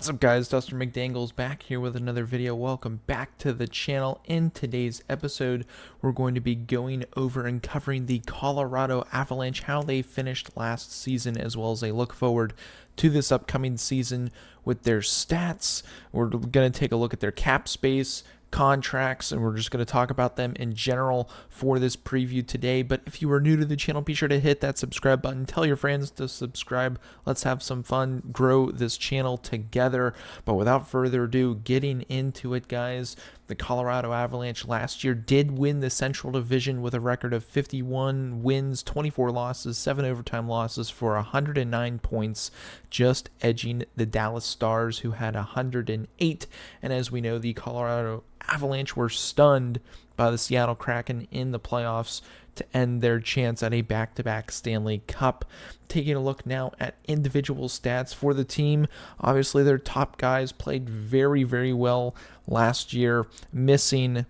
What's up, guys? Dustin McDangles back here with another video. Welcome back to the channel. In today's episode, we're going to be going over and covering the Colorado Avalanche, how they finished last season, as well as a look forward to this upcoming season with their stats. We're going to take a look at their cap space, contracts, and we're just going to talk about them in general for this preview today. But if you are new to the channel, be sure to hit that subscribe button. Tell your friends to subscribe. Let's have some fun, grow this channel together. But without further ado, getting into it, guys, the Colorado Avalanche last year did win the Central Division with a record of 51 wins, 24 losses, 7 overtime losses for 109 points, just edging the Dallas Stars, who had 108. And as we know, the Colorado Avalanche were stunned by the Seattle Kraken in the playoffs to end their chance at a back-to-back Stanley Cup. Taking a look now at individual stats for the team. Obviously, their top guys played very, very well last year. Missing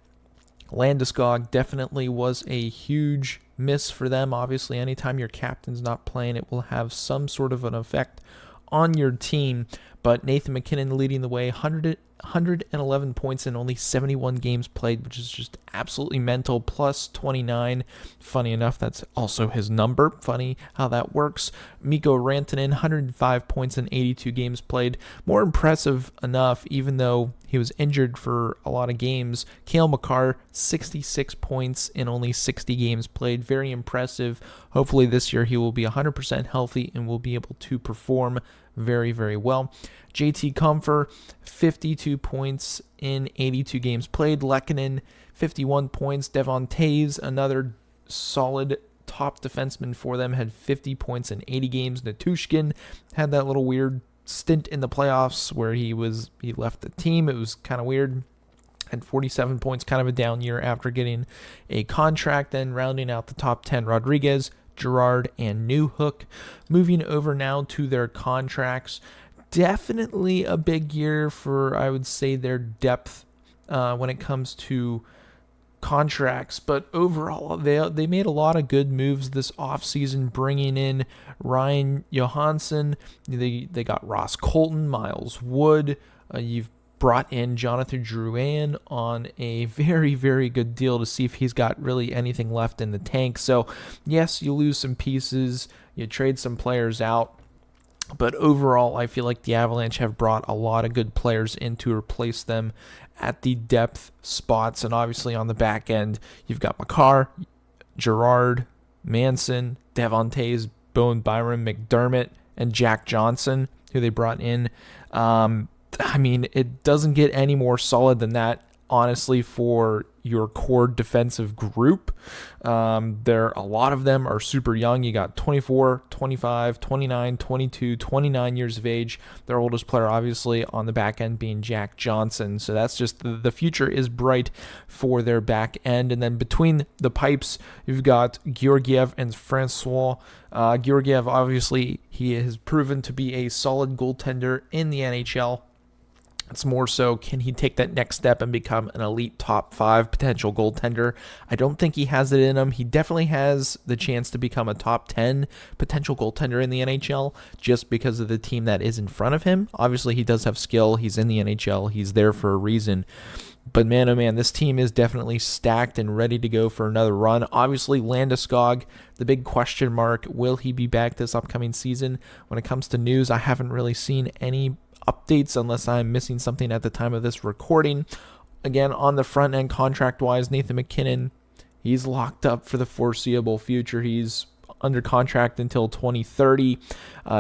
Landeskog definitely was a huge miss for them. Obviously, anytime your captain's not playing, it will have some sort of an effect on your team. But Nathan MacKinnon leading the way, 111 points in only 71 games played, which is just absolutely mental, plus 29. Funny enough, that's also his number. Funny how that works. Mikko Rantanen, 105 points in 82 games played. More impressive enough, even though he was injured for a lot of games. Cale Makar, 66 points in only 60 games played. Very impressive. Hopefully this year he will be 100% healthy and will be able to perform very, very well. JT Compher, 52 points in 82 games played. Lehkonen, 51 points. Devon Toews, another solid top defenseman for them, had 50 points in 80 games. Natushkin had that little weird stint in the playoffs where he left the team. It was kind of weird. Had 47 points, kind of a down year after getting a contract. Then rounding out the top 10, Rodriguez, Girard, and Newhook. Moving over now to their contracts. Definitely a big year for, I would say, their depth when it comes to contracts. But overall, they made a lot of good moves this offseason, bringing in Ryan Johansson. They got Ross Colton, Miles Wood. You've brought in Jonathan Drouin on a very, very good deal to see if he's got really anything left in the tank. So, yes, you lose some pieces, you trade some players out, but overall, I feel like the Avalanche have brought a lot of good players in to replace them at the depth spots. And obviously on the back end, you've got Makar, Girard, Manson, Devon Toews, Bowen Byram, McDermott, and Jack Johnson, who they brought in. I mean, it doesn't get any more solid than that, honestly, for your core defensive group. A lot of them are super young. You got 24, 25, 29, 22, 29 years of age. Their oldest player, obviously, on the back end being Jack Johnson. So that's just the future is bright for their back end. And then between the pipes, you've got Georgiev and Francois. Georgiev, obviously, he has proven to be a solid goaltender in the NHL. It's more so, can he take that next step and become an elite top 5 potential goaltender? I don't think he has it in him. He definitely has the chance to become a top 10 potential goaltender in the NHL just because of the team that is in front of him. Obviously, he does have skill. He's in the NHL. He's there for a reason. But man, oh man, this team is definitely stacked and ready to go for another run. Obviously, Landeskog, the big question mark, will he be back this upcoming season? When it comes to news, I haven't really seen any updates unless I'm missing something at the time of this recording. Again, on the front end contract wise, Nathan MacKinnon, he's locked up for the foreseeable future. He's under contract until 2030.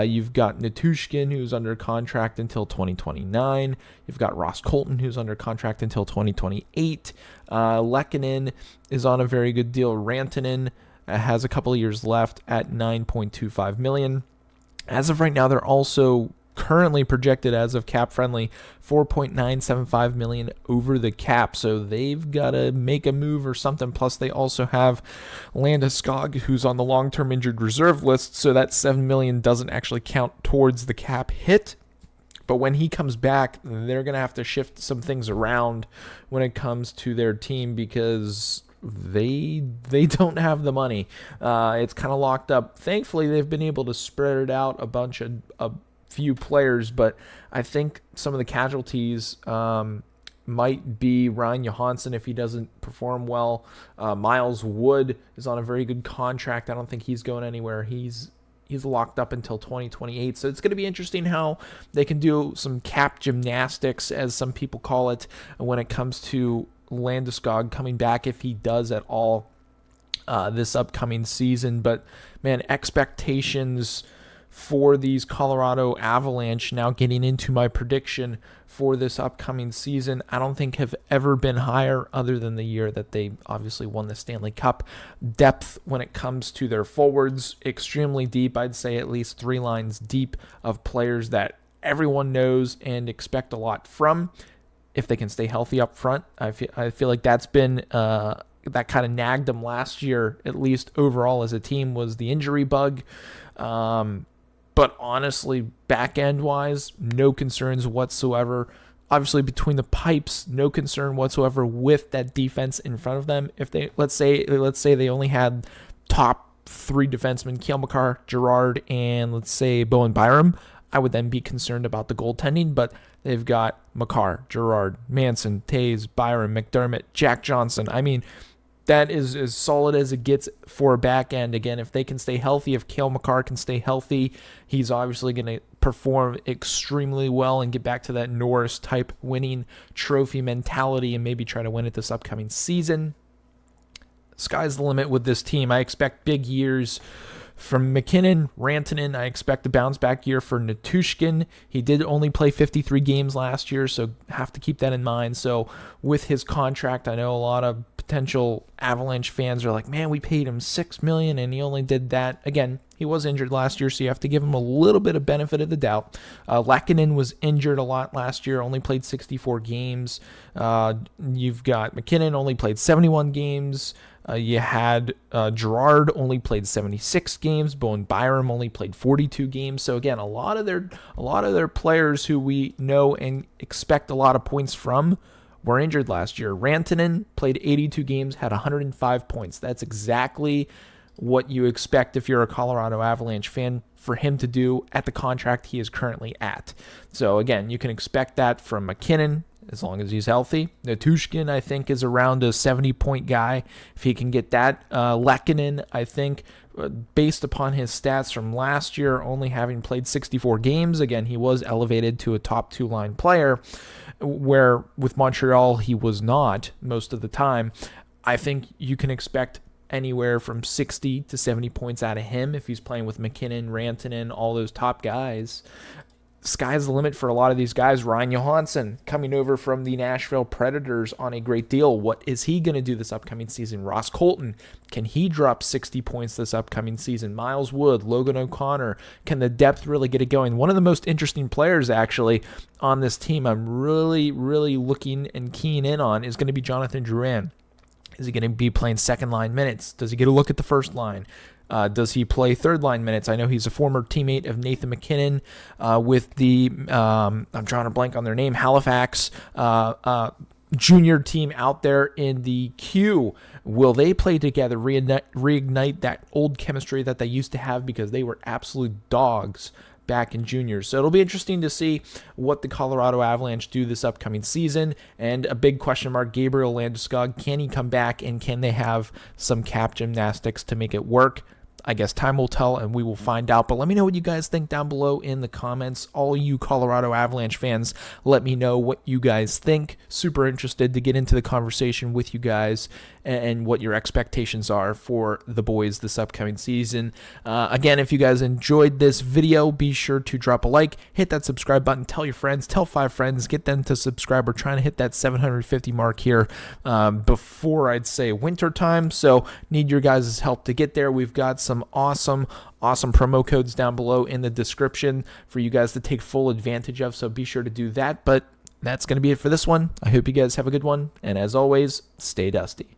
You've got Natushkin, who's under contract until 2029. You've got Ross Colton, who's under contract until 2028. Lehkonen is on a very good deal. Rantanen has a couple of years left at $9.25 million. As of right now, they're also currently projected, as of cap friendly, $4.975 million over the cap, so they've got to make a move or something. Plus they also have Landeskog, who's on the long-term injured reserve list, so that $7 million doesn't actually count towards the cap hit. But when he comes back, they're going to have to shift some things around when it comes to their team because they don't have the money. It's kind of locked up. Thankfully, they've been able to spread it out a bunch of few players, but I think some of the casualties might be Ryan Johansson if he doesn't perform well. Miles Wood is on a very good contract. I don't think he's going anywhere. He's locked up until 2028. So it's going to be interesting how they can do some cap gymnastics, as some people call it, when it comes to Landeskog coming back, if he does at all this upcoming season. But man, expectations for these Colorado Avalanche, now getting into my prediction for this upcoming season, I don't think have ever been higher, other than the year that they obviously won the Stanley Cup. Depth when it comes to their forwards, extremely deep. I'd say at least 3 lines deep of players that everyone knows and expect a lot from. If they can stay healthy up front, I feel like that's been that kind of nagged them last year, at least overall as a team, was the injury bug. But honestly, back-end-wise, no concerns whatsoever. Obviously, between the pipes, no concern whatsoever with that defense in front of them. If they let's say they only had top 3 defensemen, Cale Makar, Girard, and let's say Bowen Byram, I would then be concerned about the goaltending. But they've got Makar, Girard, Manson, Taves, Byram, McDermott, Jack Johnson. I mean, that is as solid as it gets for a back end. Again, if they can stay healthy, if Cale Makar can stay healthy, he's obviously going to perform extremely well and get back to that Norris-type winning trophy mentality and maybe try to win it this upcoming season. Sky's the limit with this team. I expect big years from McKinnon, Rantanen. I expect a bounce-back year for Natushkin. He did only play 53 games last year, so have to keep that in mind. So with his contract, I know a lot of potential Avalanche fans are like, man, we paid him $6 million and he only did that. Again, he was injured last year, so you have to give him a little bit of benefit of the doubt. Lehkonen was injured a lot last year, only played 64 games. You've got McKinnon, only played 71 games. You had Girard, only played 76 games. Bowen Byram only played 42 games. So again, a lot of their players who we know and expect a lot of points from were injured last year. Rantanen played 82 games, had 105 points. That's exactly what you expect if you're a Colorado Avalanche fan for him to do at the contract he is currently at. So again, you can expect that from McKinnon as long as he's healthy. Natushkin, I think, is around a 70-point guy if he can get that. Lehkonen, I think, based upon his stats from last year, only having played 64 games, again, he was elevated to a top 2-line player, where with Montreal he was not most of the time. I think you can expect anywhere from 60 to 70 points out of him if he's playing with McKinnon, Rantanen, all those top guys. Sky's the limit for a lot of these guys. Ryan Johansson coming over from the Nashville Predators on a great deal. What is he going to do this upcoming season? Ross Colton, can he drop 60 points this upcoming season? Miles Wood, Logan O'Connor, can the depth really get it going? One of the most interesting players actually on this team I'm really looking and keying in on is going to be Jonathan Drouin. Is he going to be playing second-line minutes? Does he get a look at the first line? Does he play third-line minutes? I know he's a former teammate of Nathan McKinnon with the, I'm drawing a blank on their name, Halifax junior team out there in the Q. Will they play together, reignite that old chemistry that they used to have, because they were absolute dogs back in juniors? So it'll be interesting to see what the Colorado Avalanche do this upcoming season. And a big question mark, Gabriel Landeskog, can he come back, and can they have some cap gymnastics to make it work? I guess time will tell, and we will find out. But let me know what you guys think down below in the comments. All you Colorado Avalanche fans, let me know what you guys think. Super interested to get into the conversation with you guys and what your expectations are for the boys this upcoming season. Again, if you guys enjoyed this video, be sure to drop a like, hit that subscribe button, tell your friends, tell 5 friends, get them to subscribe. We're trying to hit that 750 mark here before, I'd say, winter time. So need your guys' help to get there. We've got some awesome promo codes down below in the description for you guys to take full advantage of, so be sure to do that. But that's going to be it for this one. I hope you guys have a good one, and as always, stay dusty.